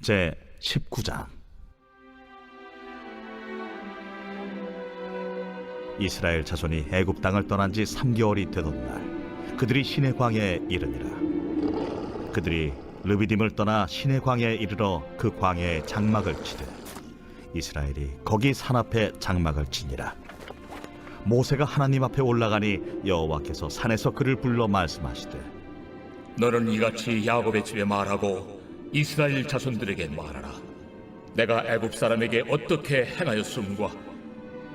제 19장. 이스라엘 자손이 애굽 땅을 떠난 지 3개월이 되던 날, 그들이 시내 광야에 이르니라. 그들이 르비딤을 떠나 시내 광야에 이르러 그 광야에 장막을 치되 이스라엘이 거기 산 앞에 장막을 치니라. 모세가 하나님 앞에 올라가니 여호와께서 산에서 그를 불러 말씀하시되, 너는 이같이 야곱의 집에 말하고 이스라엘 자손들에게 말하라. 내가 애굽 사람에게 어떻게 행하였음과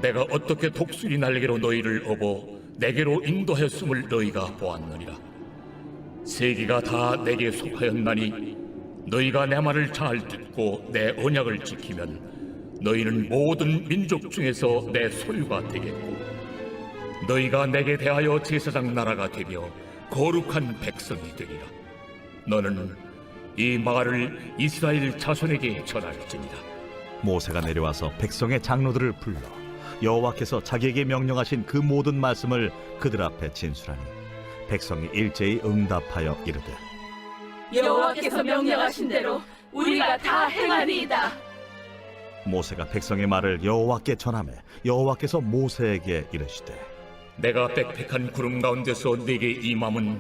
내가 어떻게 독수리 날개로 너희를 업어 내게로 인도하였음을 너희가 보았느니라. 세계가 다 내게 속하였나니 너희가 내 말을 잘 듣고 내 언약을 지키면 너희는 모든 민족 중에서 내 소유가 되겠고 너희가 내게 대하여 제사장 나라가 되며 거룩한 백성이 되리라. 너는 이 말을 이스라엘 자손에게 전할지니라. 모세가 내려와서 백성의 장로들을 불러 여호와께서 자기에게 명령하신 그 모든 말씀을 그들 앞에 진술하니 백성이 일제히 응답하여 이르되, 여호와께서 명령하신 대로 우리가 다 행하리이다. 모세가 백성의 말을 여호와께 전하매 여호와께서 모세에게 이르시되, 내가 빽빽한 구름 가운데서 네게 임함은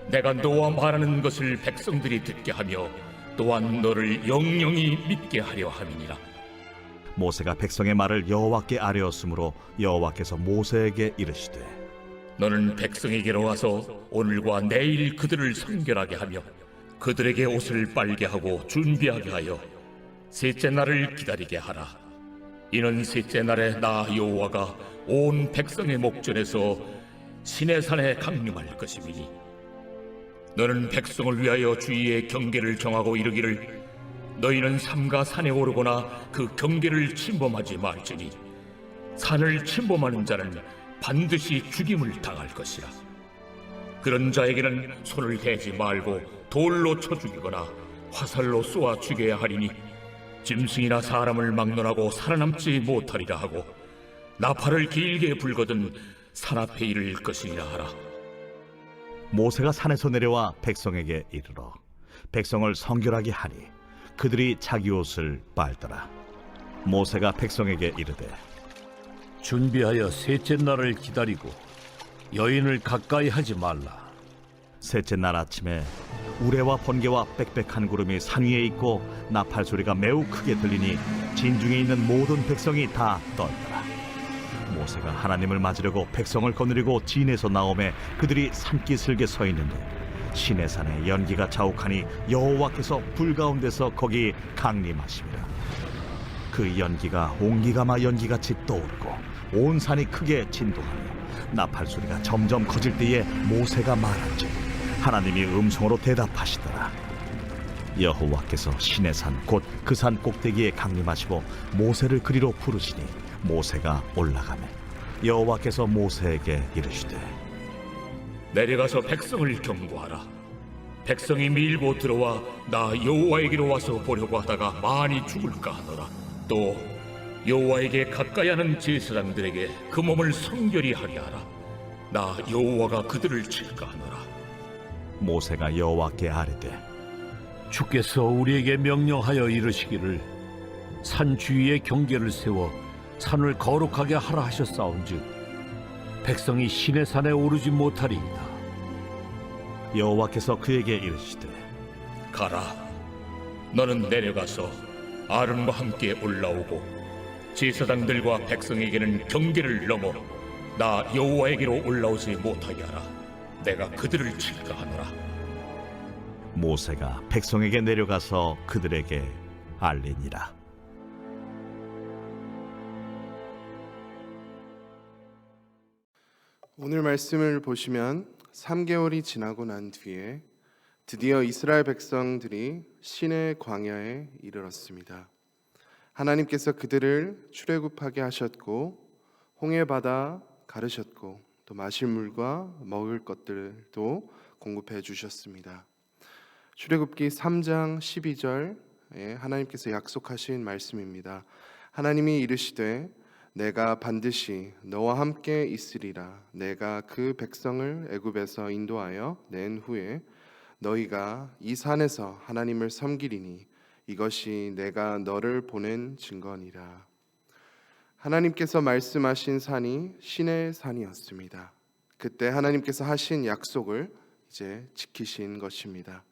내가 너와 말하는 것을 백성들이 듣게 하며 또한 너를 영영히 믿게 하려 함이니라. 모세가 백성의 말을 여호와께 아뢰었으므로 여호와께서 모세에게 이르시되, 너는 백성에게로 와서 오늘과 내일 그들을 선결하게 하며 그들에게 옷을 빨게 하고 준비하게 하여 셋째 날을 기다리게 하라. 이는 셋째 날에 나 여호와가 온 백성의 목전에서 시내산에 강림할 것임이니 너는 백성을 위하여 주위에 경계를 정하고 이르기를 너희는 삼가 산에 오르거나 그 경계를 침범하지 말지니 산을 침범하는 자는 반드시 죽임을 당할 것이라. 그런 자에게는 손을 대지 말고 돌로 쳐 죽이거나 화살로 쏘아 죽여야 하리니 짐승이나 사람을 막론하고 살아남지 못하리라 하고 나팔을 길게 불거든 산 앞에 이를 것이니라 하라. 모세가 산에서 내려와 백성에게 이르러 백성을 성결하게 하니 그들이 자기 옷을 빨더라. 모세가 백성에게 이르되, 준비하여 셋째 날을 기다리고 여인을 가까이 하지 말라. 셋째 날 아침에 우레와 번개와 빽빽한 구름이 산 위에 있고 나팔 소리가 매우 크게 들리니 진중에 있는 모든 백성이 다 떨더라. 모세가 하나님을 맞으려고 백성을 거느리고 진에서 나오매 그들이 산기슭에 서 있는데 시내산에 연기가 자욱하니 여호와께서 불 가운데서 거기 강림하심이라. 그 연기가 옹기가마 연기같이 떠오르고 온 산이 크게 진동하며 나팔 소리가 점점 커질 때에 모세가 말한즉 하나님이 음성으로 대답하시더라. 여호와께서 시내산 곧 그 산 꼭대기에 강림하시고 모세를 그리로 부르시니 모세가 올라가매 여호와께서 모세에게 이르시되, 내려가서 백성을 경고하라. 백성이 밀고 들어와 나 여호와에게로 와서 보려고 하다가 많이 죽을까 하노라. 또 여호와에게 가까이 하는 제사장들에게 그 몸을 성결히 하게 하라. 나 여호와가 그들을 칠까 하노라. 모세가 여호와께 아뢰되, 주께서 우리에게 명령하여 이르시기를 산 주위에 경계를 세워 산을 거룩하게 하라 하셨사온즉 백성이 시내산에 오르지 못하리이다. 여호와께서 그에게 이르시되, 가라. 너는 내려가서 아론과 함께 올라오고 제사장들과 백성에게는 경계를 넘어 나 여호와에게로 올라오지 못하게 하라. 내가 그들을 칠까 하노라. 모세가 백성에게 내려가서 그들에게 알리니라. 오늘 말씀을 보시면 3개월이 지나고 난 뒤에 드디어 이스라엘 백성들이 시내 광야에 이르렀습니다. 하나님께서 그들을 출애굽하게 하셨고 홍해 바다 가르셨고 또 마실 물과 먹을 것들도 공급해 주셨습니다. 출애굽기 3장 12절에 하나님께서 약속하신 말씀입니다. 하나님이 이르시되 내가 반드시 너와 함께 있으리라. 내가 그 백성을 애굽에서 인도하여 낸 후에 너희가 이 산에서 하나님을 섬기리니 이것이 내가 너를 보낸 증거니라. 하나님께서 말씀하신 산이 신의 산이었습니다. 그때 하나님께서 하신 약속을 이제 지키신 것입니다.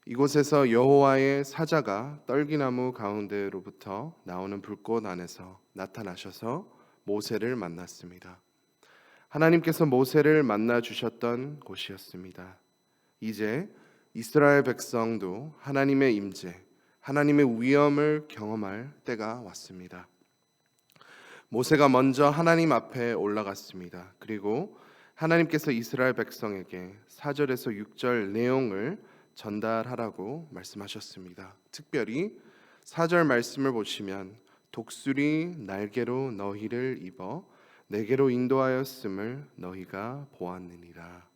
이곳에서 여호와의 사자가 떨기나무 가운데로부터 나오는 불꽃 안에서 나타나셔서 모세를 만났습니다. 하나님께서 모세를 만나 주셨던 곳이었습니다. 이제 이스라엘 백성도 하나님의 임재, 하나님의 위엄을 경험할 때가 왔습니다. 모세가 먼저 하나님 앞에 올라갔습니다. 그리고 하나님께서 이스라엘 백성에게 4절에서 6절 내용을 전달하라고 말씀하셨습니다. 특별히 4절 말씀을 보시면 독수리 날개로 너희를 입어 내게로 인도하였음을 너희가 보았느니라.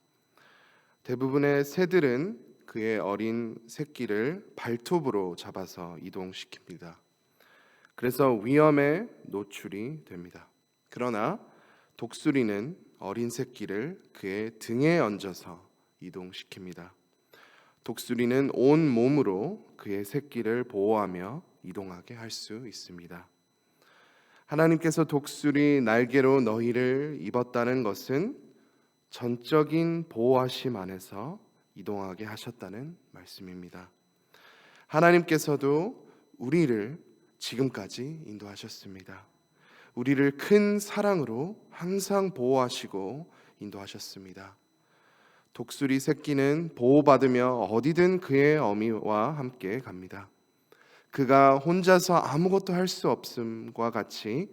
대부분의 새들은 그의 어린 새끼를 발톱으로 잡아서 이동시킵니다. 그래서 위험에 노출이 됩니다. 그러나 독수리는 어린 새끼를 그의 등에 얹어서 이동시킵니다. 독수리는 온 몸으로 그의 새끼를 보호하며 이동하게 할 수 있습니다. 하나님께서 독수리 날개로 너희를 입었다는 것은 전적인 보호하심 안에서 이동하게 하셨다는 말씀입니다. 하나님께서도 우리를 지금까지 인도하셨습니다. 우리를 큰 사랑으로 항상 보호하시고 인도하셨습니다. 독수리 새끼는 보호받으며 어디든 그의 어미와 함께 갑니다. 그가 혼자서 아무것도 할 수 없음과 같이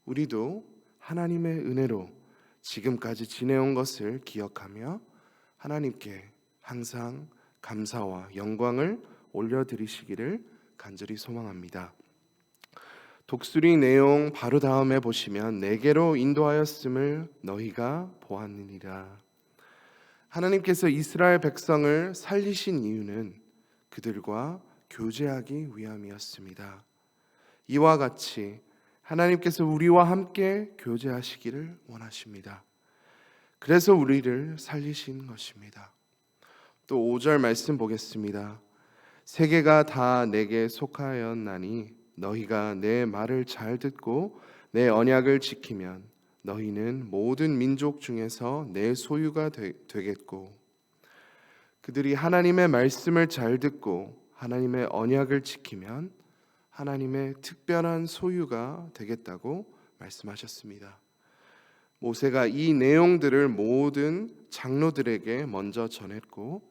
우리도 하나님의 은혜로 지금까지 지내온 것을 기억하며 하나님께 항상 감사와 영광을 올려드리시기를 간절히 소망합니다. 독수리 내용 바로 다음에 보시면 내게로 인도하였음을 너희가 보았느니라. 하나님께서 이스라엘 백성을 살리신 이유는 그들과 교제하기 위함이었습니다. 이와 같이 하나님께서 우리와 함께 교제하시기를 원하십니다. 그래서 우리를 살리신 것입니다. 또 5절 말씀 보겠습니다. 세계가 다 내게 속하였나니 너희가 내 말을 잘 듣고 내 언약을 지키면 너희는 모든 민족 중에서 내 소유가 되겠고, 그들이 하나님의 말씀을 잘 듣고 하나님의 언약을 지키면 하나님의 특별한 소유가 되겠다고 말씀하셨습니다. 모세가 이 내용들을 모든 장로들에게 먼저 전했고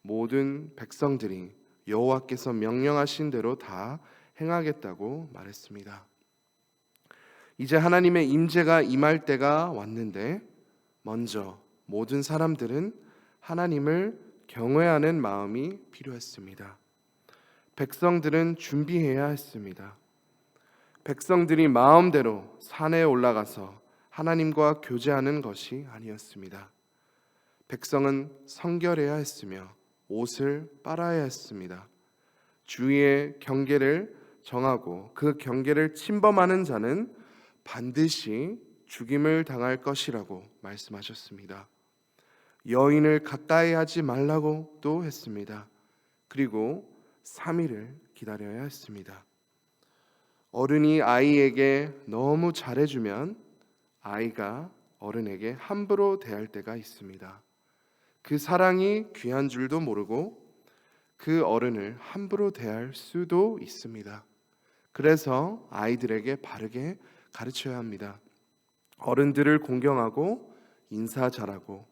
모든 백성들이 여호와께서 명령하신 대로 다 행하겠다고 말했습니다. 이제 하나님의 임재가 임할 때가 왔는데 먼저 모든 사람들은 하나님을 경외하는 마음이 필요했습니다. 백성들은 준비해야 했습니다. 백성들이 마음대로 산에 올라가서 하나님과 교제하는 것이 아니었습니다. 백성은 성결해야 했으며 옷을 빨아야 했습니다. 주위의 경계를 정하고 그 경계를 침범하는 자는 반드시 죽임을 당할 것이라고 말씀하셨습니다. 여인을 가까이 하지 말라고 또 했습니다. 그리고 3일을 기다려야 했습니다. 어른이 아이에게 너무 잘해주면 아이가 어른에게 함부로 대할 때가 있습니다. 그 사랑이 귀한 줄도 모르고 그 어른을 함부로 대할 수도 있습니다. 그래서 아이들에게 바르게 가르쳐야 합니다. 어른들을 공경하고 인사 잘하고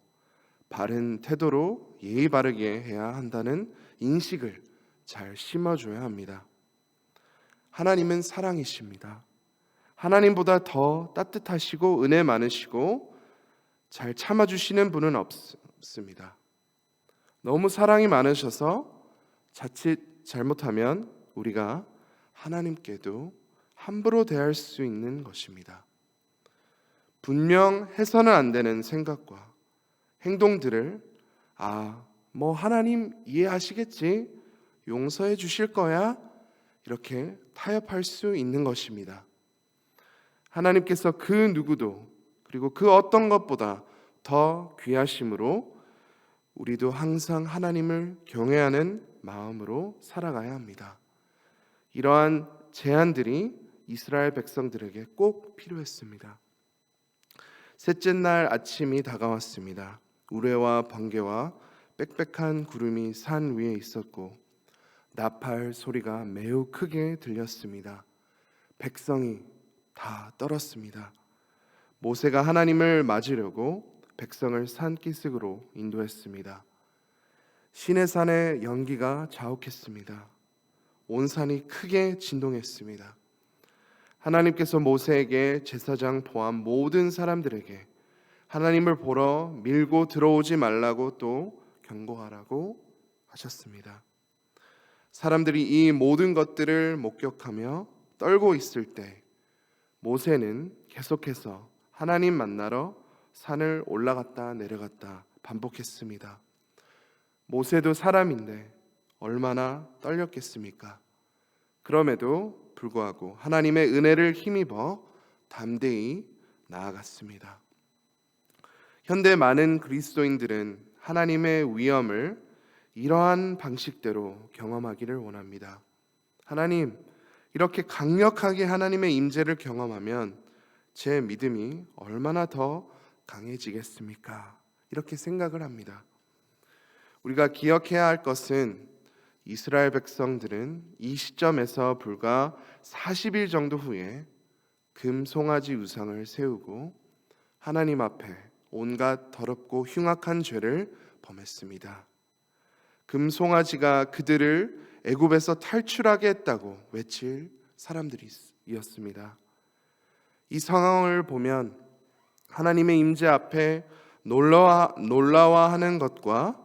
바른 태도로 예의 바르게 해야 한다는 인식을 잘 심어줘야 합니다. 하나님은 사랑이십니다. 하나님보다 더 따뜻하시고 은혜 많으시고 잘 참아주시는 분은 없습니다. 너무 사랑이 많으셔서 자칫 잘못하면 우리가 하나님께도 함부로 대할 수 있는 것입니다. 분명 해서는 안 되는 생각과 행동들을 뭐 하나님 이해하시겠지, 용서해 주실 거야, 이렇게 타협할 수 있는 것입니다. 하나님께서 그 누구도 그리고 그 어떤 것보다 더 귀하심으로 우리도 항상 하나님을 경외하는 마음으로 살아가야 합니다. 이러한 제안들이 이스라엘 백성들에게 꼭 필요했습니다. 셋째 날 아침이 다가왔습니다. 우레와 번개와 빽빽한 구름이 산 위에 있었고 나팔 소리가 매우 크게 들렸습니다. 백성이 다 떨었습니다. 모세가 하나님을 맞으려고 백성을 산기슭으로 인도했습니다. 시내산의 연기가 자욱했습니다. 온 산이 크게 진동했습니다. 하나님께서 모세에게 제사장 포함 모든 사람들에게 하나님을 보러 밀고 들어오지 말라고 또 경고하라고 하셨습니다. 사람들이 이 모든 것들을 목격하며 떨고 있을 때 모세는 계속해서 하나님 만나러 산을 올라갔다 내려갔다 반복했습니다. 모세도 사람인데 얼마나 떨렸겠습니까? 그럼에도 불구하고 하나님의 은혜를 힘입어 담대히 나아갔습니다. 현대 많은 그리스도인들은 하나님의 위엄을 이러한 방식대로 경험하기를 원합니다. 하나님, 이렇게 강력하게 하나님의 임재를 경험하면 제 믿음이 얼마나 더 강해지겠습니까? 이렇게 생각을 합니다. 우리가 기억해야 할 것은 이스라엘 백성들은 이 시점에서 불과 40일 정도 후에 금송아지 우상을 세우고 하나님 앞에 온갖 더럽고 흉악한 죄를 범했습니다. 금송아지가 그들을 애굽에서 탈출하게 했다고 외칠 사람들이었습니다. 이 상황을 보면 하나님의 임재 앞에 놀라워하는 것과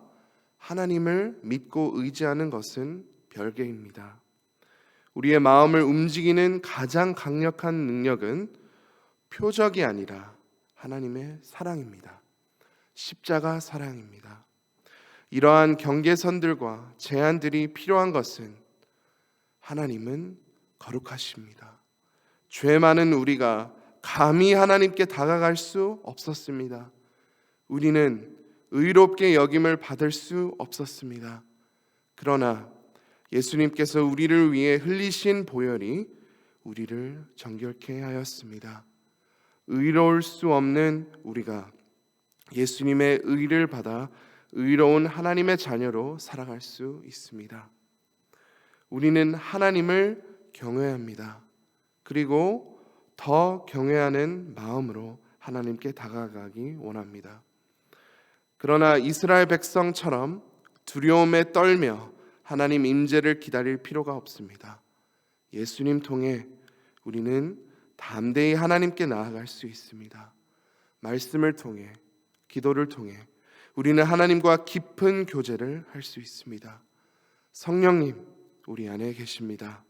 하나님을 믿고 의지하는 것은 별개입니다. 우리의 마음을 움직이는 가장 강력한 능력은 표적이 아니라 하나님의 사랑입니다. 십자가 사랑입니다. 이러한 경계선들과 제한들이 필요한 것은 하나님은 거룩하십니다. 죄 많은 우리가 감히 하나님께 다가갈 수 없었습니다. 우리는 의롭게 여김을 받을 수 없었습니다. 그러나 예수님께서 우리를 위해 흘리신 보혈이 우리를 정결케 하였습니다. 의로울 수 없는 우리가 예수님의 의를 받아 의로운 하나님의 자녀로 살아갈 수 있습니다. 우리는 하나님을 경외합니다. 그리고 더 경외하는 마음으로 하나님께 다가가기 원합니다. 그러나 이스라엘 백성처럼 두려움에 떨며 하나님 임재를 기다릴 필요가 없습니다. 예수님 통해 우리는 담대히 하나님께 나아갈 수 있습니다. 말씀을 통해, 기도를 통해 우리는 하나님과 깊은 교제를 할 수 있습니다. 성령님, 우리 안에 계십니다.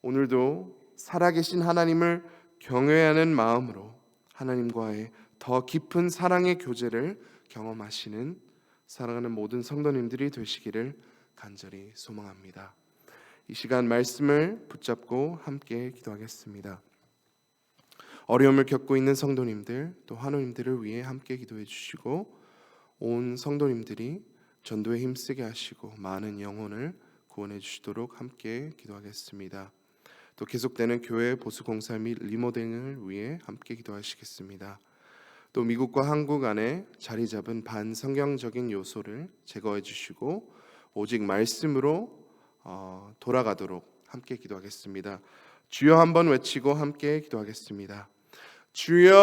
오늘도 살아계신 하나님을 경외하는 마음으로 하나님과의 더 깊은 사랑의 교제를 경험하시는 사랑하는 모든 성도님들이 되시기를 간절히 소망합니다. 이 시간 말씀을 붙잡고 함께 기도하겠습니다. 어려움을 겪고 있는 성도님들 또 환우님들을 위해 함께 기도해 주시고 온 성도님들이 전도에 힘쓰게 하시고 많은 영혼을 구원해 주시도록 함께 기도하겠습니다. 또 계속되는 교회 보수공사 및 리모델링을 위해 함께 기도하시겠습니다. 또 미국과 한국 안에 자리 잡은 반성경적인 요소를 제거해 주시고 오직 말씀으로 돌아가도록 함께 기도하겠습니다. 주여 한번 외치고 함께 기도하겠습니다. 주여